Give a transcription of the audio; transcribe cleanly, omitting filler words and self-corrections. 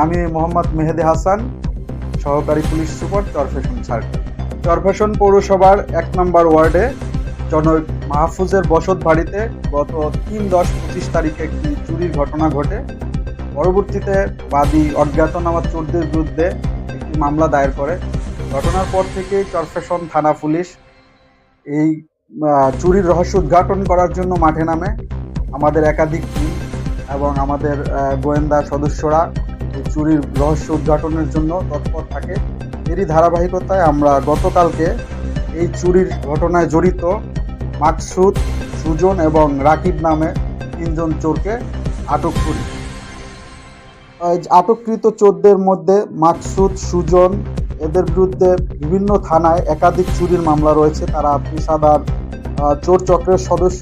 আমি মোহাম্মদ মেহেদি হাসান, সহকারী police super, Charfasson circle. Charfasson পৌরসভার ১ নম্বর ওয়ার্ডে জনৈক মাহফুজের বসত বাড়িতে গত ৩/১০/২৫ তারিখে একটি চুরির ঘটনা ঘটে। পরবর্তীতে বাদী অজ্ঞাতনামা চোরদের বিরুদ্ধে একটি মামলা দায়ের করে। ঘটনার পর থেকেই চরফ্যাশন থানা পুলিশ এই চুরির রহস্য উদ্ঘাটন করার জন্য মাঠে নামে। আমাদের একাধিক টিম এবং আমাদের গোয়েন্দা সদস্যরা এই চুরির রহস্য উদ্ঘাটনের জন্য তৎপর থাকে। এরই ধারাবাহিকতায় আমরা গতকালকে এই চুরির ঘটনায় জড়িত মাকসুদ, সুজন এবং রাকিব নামে ৩ জন চোরকে আটক করি। আটককৃত চোরদের মধ্যে মাকসুদ, সুজন এদের বিরুদ্ধে বিভিন্ন থানায় একাধিক চুরির মামলা রয়েছে। তারা পেশাদার চোর চক্রের সদস্য।